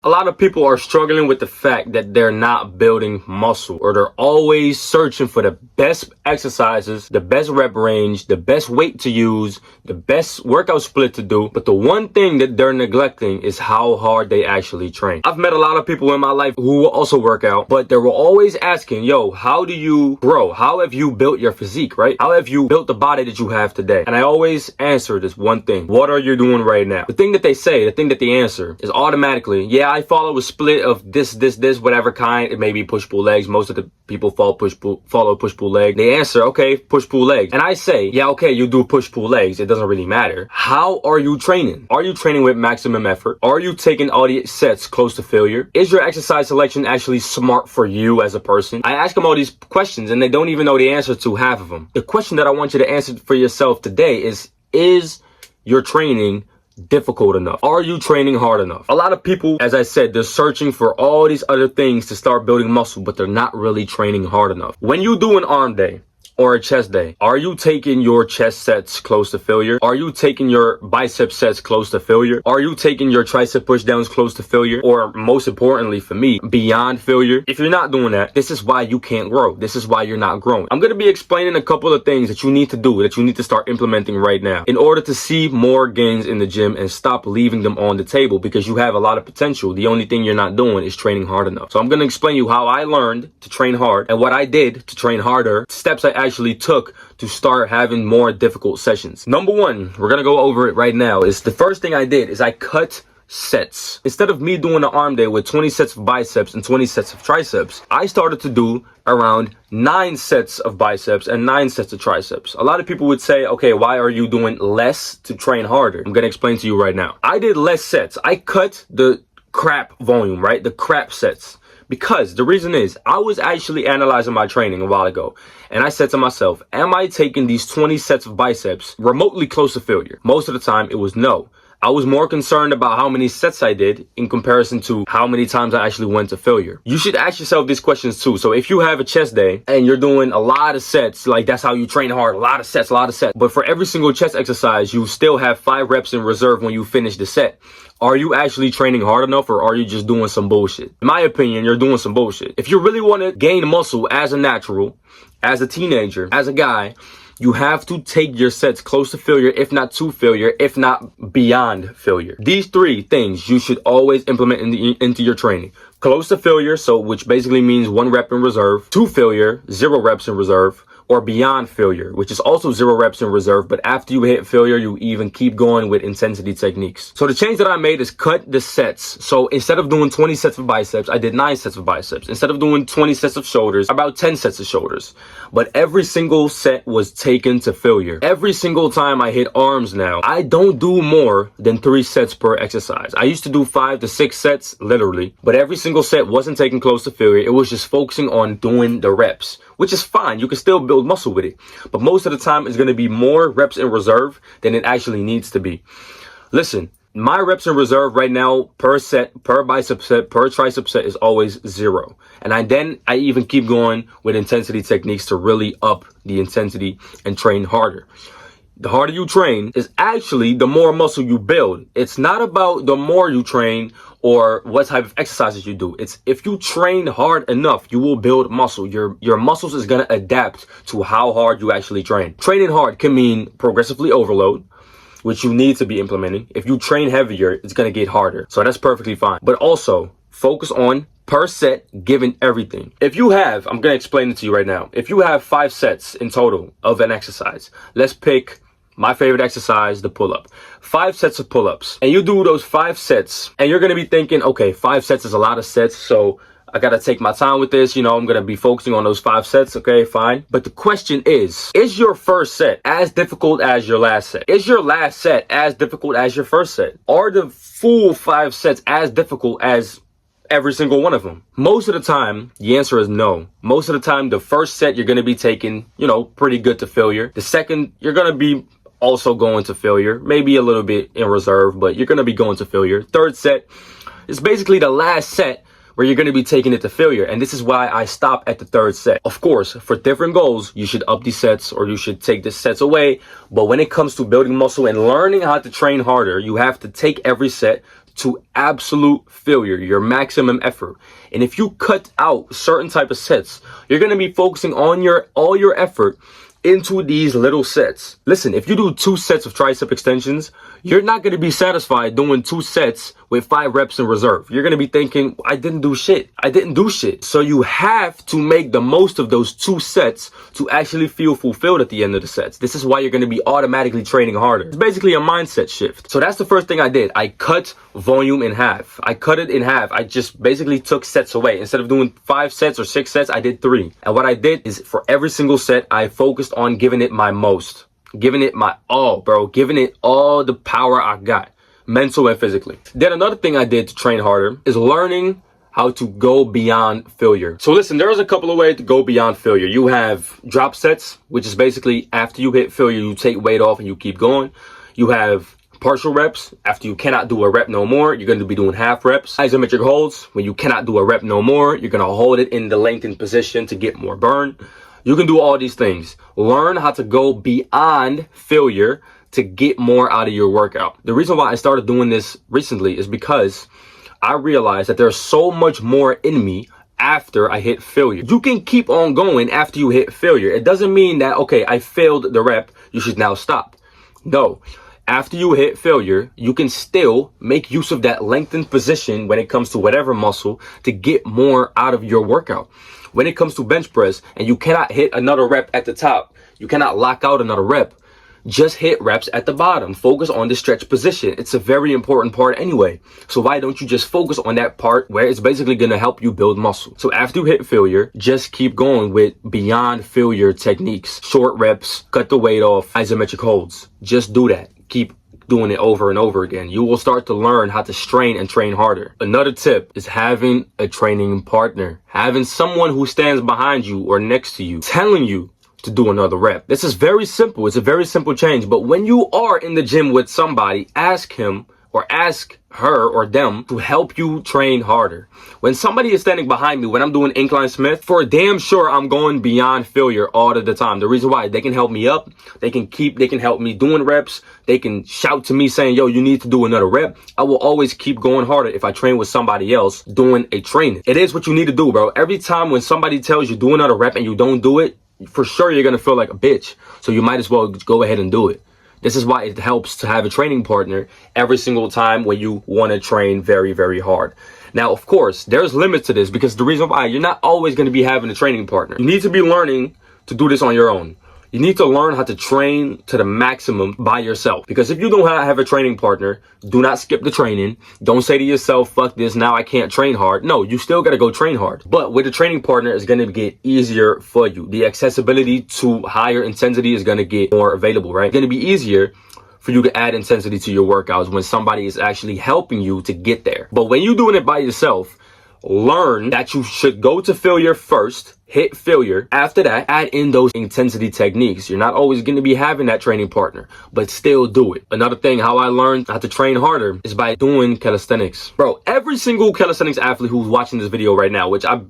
A lot of people are struggling with the fact that they're not building muscle, or they're always searching for the best exercises, the best rep range, the best weight to use, the best workout split to do. But the one thing that they're neglecting is how hard they actually train. I've met a lot of people in my life who will also work out, but they were always asking, yo, how do you grow? How have you built your physique, right? How have you built the body that you have today? And I always answer this one thing. What are you doing right now? The thing that they say, the thing that they answer is automatically, yeah, I follow a split of this, whatever kind. It may be push-pull legs. Most of the people follow push-pull leg. They answer, okay, push-pull legs. And I say, yeah, okay, you do push-pull legs. It doesn't really matter. How are you training? Are you training with maximum effort? Are you taking all the sets close to failure? Is your exercise selection actually smart for you as a person? I ask them all these questions and they don't even know the answer to half of them. The question that I want you to answer for yourself today is your training difficult enough? Are you training hard enough? A lot of people, as I said, they're searching for all these other things to start building muscle, but they're not really training hard enough. When you do an arm day or a chest day, are you taking your chest sets close to failure? Are you taking your bicep sets close to failure? Are you taking your tricep push downs close to failure? Or most importantly for me, beyond failure? If you're not doing that, this is why you can't grow. This is why you're not growing. I'm going to be explaining a couple of things that you need to do, that you need to start implementing right now in order to see more gains in the gym and stop leaving them on the table, because you have a lot of potential. The only thing you're not doing is training hard enough. So I'm going to explain you how I learned to train hard and what I did to train harder, steps I actually took to start having more difficult sessions. Number one, we're gonna go over it right now, is the first thing I did is I cut sets. Instead of me doing an arm day with 20 sets of biceps and 20 sets of triceps, I started to do around 9 sets of biceps and 9 sets of triceps. A lot of people would say, okay, why are you doing less to train harder? I'm gonna explain to you right now. I did less sets. I cut the crap volume, right? The crap sets. Because the reason is, I was actually analyzing my training a while ago, and I said to myself, am I taking these 20 sets of biceps remotely close to failure? Most of the time, it was no. I was more concerned about how many sets I did in comparison to how many times I actually went to failure. You should ask yourself these questions too. So if you have a chest day and you're doing a lot of sets, like that's how you train hard, a lot of sets. But for every single chest exercise, you still have 5 reps in reserve when you finish the set. Are you actually training hard enough, or are you just doing some bullshit? In my opinion, you're doing some bullshit. If you really want to gain muscle as a natural, as a teenager, as a guy, you have to take your sets close to failure, if not to failure, if not beyond failure. These 3 things you should always implement into your training. Close to failure, so which basically means 1 rep in reserve. To failure, 0 reps in reserve. Or beyond failure, which is also 0 reps in reserve, but after you hit failure, you even keep going with intensity techniques. So the change that I made is cut the sets. So instead of doing 20 sets of biceps, I did 9 sets of biceps. Instead of doing 20 sets of shoulders, about 10 sets of shoulders. But every single set was taken to failure. Every single time I hit arms now, I don't do more than 3 sets per exercise. I used to do 5 to 6 sets, literally, but every single set wasn't taken close to failure. It was just focusing on doing the reps, which is fine. You can still build muscle with it. But most of the time, it's going to be more reps in reserve than it actually needs to be. Listen, my reps in reserve right now per set, per bicep set, per tricep set is always 0. And I even keep going with intensity techniques to really up the intensity and train harder. The harder you train is actually the more muscle you build. It's not about the more you train or what type of exercises you do. It's if you train hard enough, you will build muscle. Your muscles is going to adapt to how hard you actually train. Training hard can mean progressively overload, which you need to be implementing. If you train heavier, it's going to get harder. So that's perfectly fine. But also focus on per set, given everything. If you have, I'm going to explain it to you right now. If you have 5 sets in total of an exercise, let's pick my favorite exercise, the pull-up. 5 sets of pull-ups. And you do those 5 sets, and you're going to be thinking, okay, 5 sets is a lot of sets, so I got to take my time with this. You know, I'm going to be focusing on those 5 sets. Okay, fine. But the question is your first set as difficult as your last set? Is your last set as difficult as your first set? Are the full 5 sets as difficult as every single one of them? Most of the time, the answer is no. Most of the time, the first set, you're going to be taking, pretty good to failure. The second, you're going to be also going to failure, maybe a little bit in reserve, but you're going to be going to failure. Third set is basically the last set where you're going to be taking it to failure. And this is why I stop at the 3rd set. Of course, for different goals, you should up these sets or you should take the sets away. But when it comes to building muscle and learning how to train harder, you have to take every set to absolute failure, your maximum effort. And if you cut out certain type of sets, you're going to be focusing on all your effort into these little sets. Listen, if you do 2 sets of tricep extensions, you're not going to be satisfied doing 2 sets with 5 reps in reserve. You're going to be thinking, I didn't do shit. So you have to make the most of those 2 sets to actually feel fulfilled at the end of the sets. This is why you're going to be automatically training harder. It's basically a mindset shift. So that's the first thing I did. I cut volume in half. I cut it in half. I just basically took sets away. Instead of doing 5 sets or 6 sets, I did 3. And what I did is for every single set, I focused on giving it my most. Giving it my all, bro. Giving it all the power I got, mental and physically. Then another thing I did to train harder is learning how to go beyond failure. So listen, there's a couple of ways to go beyond failure. You have drop sets, which is basically after you hit failure, you take weight off and you keep going. You have partial reps. After you cannot do a rep no more, you're going to be doing half reps. Isometric holds, when you cannot do a rep no more, you're going to hold it in the lengthened position to get more burn. You can do all these things. Learn how to go beyond failure to get more out of your workout. The reason why I started doing this recently is because I realized that there's so much more in me after I hit failure. You can keep on going after you hit failure. It doesn't mean that, okay, I failed the rep, you should now stop. No. After you hit failure, you can still make use of that lengthened position when it comes to whatever muscle to get more out of your workout. When it comes to bench press and you cannot hit another rep at the top, you cannot lock out another rep, just hit reps at the bottom. Focus on the stretch position. It's a very important part anyway. So why don't you just focus on that part where it's basically going to help you build muscle? So after you hit failure, just keep going with beyond failure techniques. Short reps, cut the weight off, isometric holds. Just do that. Keep doing it over and over again. You will start to learn how to strain and train harder. Another tip is having a training partner. Having someone who stands behind you or next to you telling you to do another rep. This is very simple. It's a very simple change. But when you are in the gym with somebody, ask him or ask her or them to help you train harder. When somebody is standing behind me, when I'm doing incline Smith, for damn sure I'm going beyond failure all of the time. The reason why, they can help me up, they can help me doing reps, they can shout to me saying, yo, you need to do another rep. I will always keep going harder if I train with somebody else doing a training. It is what you need to do, bro. Every time when somebody tells you do another rep and you don't do it, for sure you're gonna feel like a bitch. So you might as well go ahead and do it. This is why it helps to have a training partner every single time when you want to train very, very hard. Now, of course, there's limits to this because the reason why you're not always going to be having a training partner. You need to be learning to do this on your own. You need to learn how to train to the maximum by yourself. Because if you don't have a training partner, do not skip the training. Don't say to yourself, fuck this, now I can't train hard. No, you still got to go train hard. But with a training partner, it's going to get easier for you. The accessibility to higher intensity is going to get more available, right? It's going to be easier for you to add intensity to your workouts when somebody is actually helping you to get there. But when you're doing it by yourself, learn that you should go to failure first, hit failure. After that, add in those intensity techniques. You're not always going to be having that training partner, but still do it. Another thing, how I learned how to train harder is by doing calisthenics. Bro, every single calisthenics athlete who's watching this video right now, which I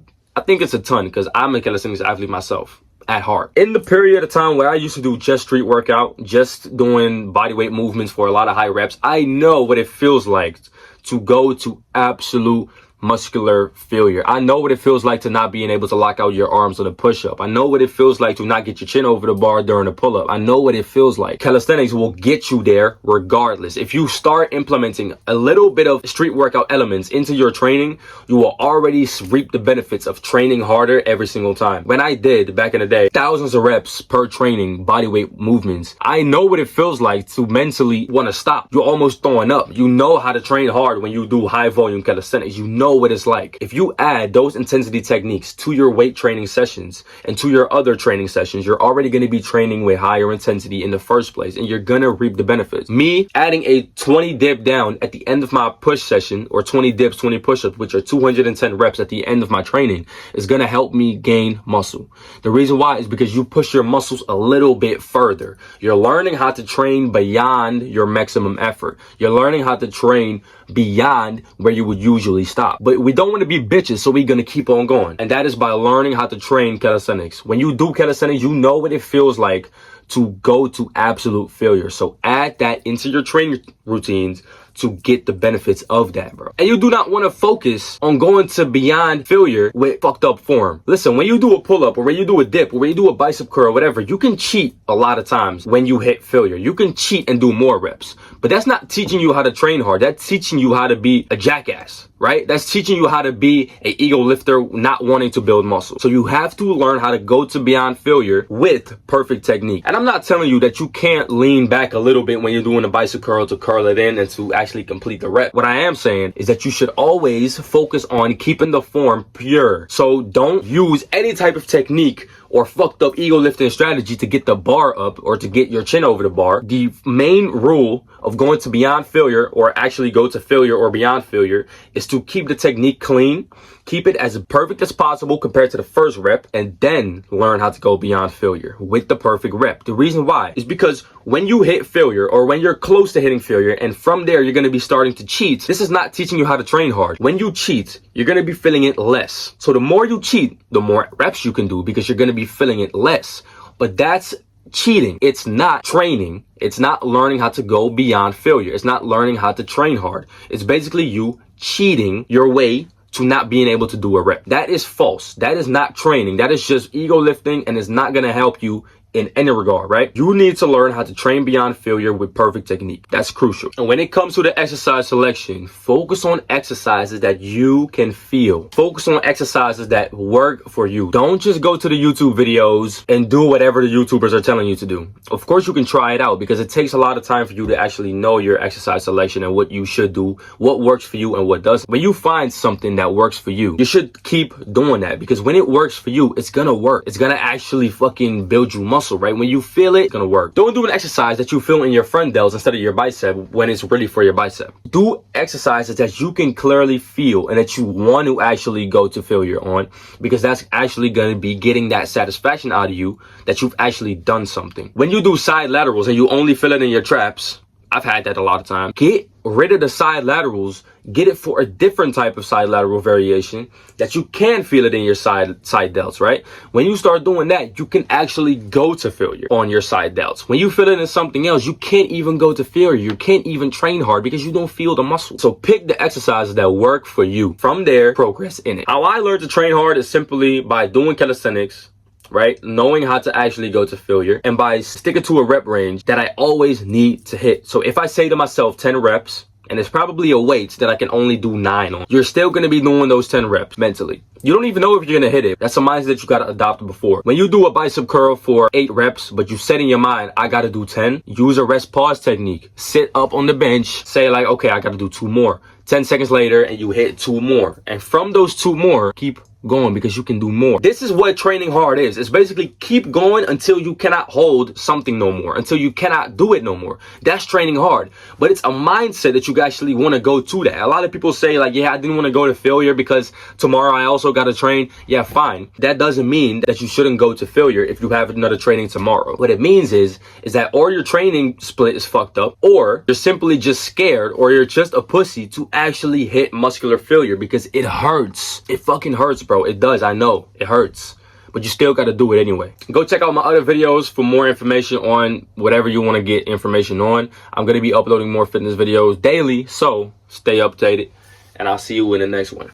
think it's a ton because I'm a calisthenics athlete myself at heart. In the period of time where I used to do just street workout, just doing bodyweight movements for a lot of high reps, I know what it feels like to go to absolute muscular failure. I know what it feels like to not being able to lock out your arms on a push-up. I know what it feels like to not get your chin over the bar during a pull-up. I know what it feels like. Calisthenics will get you there regardless. If you start implementing a little bit of street workout elements into your training, you will already reap the benefits of training harder every single time. When I did back in the day, thousands of reps per training, bodyweight movements, I know what it feels like to mentally want to stop. You're almost throwing up. You know how to train hard when you do high volume calisthenics. You know what it's like. If you add those intensity techniques to your weight training sessions and to your other training sessions, you're already going to be training with higher intensity in the first place, and you're going to reap the benefits. Me adding a 20 dip down at the end of my push session, or 20 dips, 20 push-ups, which are 210 reps at the end of my training, is going to help me gain muscle. The reason why is because you push your muscles a little bit further. You're learning how to train beyond your maximum effort. You're learning how to train beyond where you would usually stop. But we don't want to be bitches, so we're going to keep on going. And that is by learning how to train calisthenics. When you do calisthenics, you know what it feels like to go to absolute failure. So add that into your training routines to get the benefits of that, bro. And you do not want to focus on going to beyond failure with fucked up form. Listen, when you do a pull-up or when you do a dip or when you do a bicep curl or whatever, you can cheat a lot of times when you hit failure. You can cheat and do more reps. But that's not teaching you how to train hard. That's teaching you how to be a jackass, right? That's teaching you how to be an ego lifter not wanting to build muscle. So you have to learn how to go to beyond failure with perfect technique. And I'm not telling you that you can't lean back a little bit when you're doing a bicep curl to curl it in and to actually complete the rep. What I am saying is that you should always focus on keeping the form pure. So don't use any type of technique or fucked up ego lifting strategy to get the bar up or to get your chin over the bar. The main rule of going to beyond failure, or actually go to failure or beyond failure, is to keep the technique clean, keep it as perfect as possible compared to the first rep, and then learn how to go beyond failure with the perfect rep. The reason why is because when you hit failure or when you're close to hitting failure and from there you're going to be starting to cheat, this is not teaching you how to train hard. When you cheat, you're going to be feeling it less. So the more you cheat, the more reps you can do because you're going to be feeling it less. But that's cheating. It's not training. It's not learning how to go beyond failure. It's not learning how to train hard. It's basically you cheating your way to not being able to do a rep. That is false. That is not training. That is just ego lifting and is not going to help you in any regard, right? You need to learn how to train beyond failure with perfect technique. That's crucial. And when it comes to the exercise selection, focus on exercises that you can feel. Focus on exercises that work for you. Don't just go to the YouTube videos and do whatever the YouTubers are telling you to do. Of course, you can try it out because it takes a lot of time for you to actually know your exercise selection and what you should do, what works for you and what doesn't. When you find something that works for you, you should keep doing that because when it works for you, it's gonna work. It's gonna actually fucking build you muscle, right? When you feel it, it's gonna work. Don't do an exercise that you feel in your front delts instead of your bicep when it's really for your bicep. Do exercises that you can clearly feel and that you want to actually go to failure on, because that's actually gonna be getting that satisfaction out of you that you've actually done something. When you do side laterals and you only feel it in your traps, I've had that a lot of times. Get rid of the side laterals, get it for a different type of side lateral variation that you can feel it in your side delts, right? When you start doing that, you can actually go to failure on your side delts. When you feel it in something else, you can't even go to failure. You can't even train hard because you don't feel the muscle. So pick the exercises that work for you. From there, progress in it. How I learned to train hard is simply by doing calisthenics, right? Knowing how to actually go to failure, and by sticking to a rep range that I always need to hit. So if I say to myself 10 reps, and it's probably a weight that I can only do 9 on, you're still going to be doing those 10 reps mentally. You don't even know if you're going to hit it. That's a mindset that you got to adopt before. When you do a bicep curl for 8 reps, but you set in your mind, I got to do 10, use a rest pause technique. Sit up on the bench, say like, okay, I got to do 2 more. 10 seconds later, and you hit 2 more. And from those 2 more, keep going because you can do more. This is what training hard is. It's basically keep going until you cannot hold something no more, until you cannot do it no more. That's training hard. But it's a mindset that you actually want to go to that. A lot of people say like, yeah, I didn't want to go to failure because tomorrow I also got to train. Yeah, fine. That doesn't mean that you shouldn't go to failure if you have another training tomorrow. What it means is that or your training split is fucked up, or you're simply just scared, or you're just a pussy to actually hit muscular failure because it hurts. It fucking hurts, bro. It does. I know it hurts, but you still got to do it anyway. Go check out my other videos for more information on whatever you want to get information on. I'm going to be uploading more fitness videos daily, so stay updated, and I'll see you in the next one.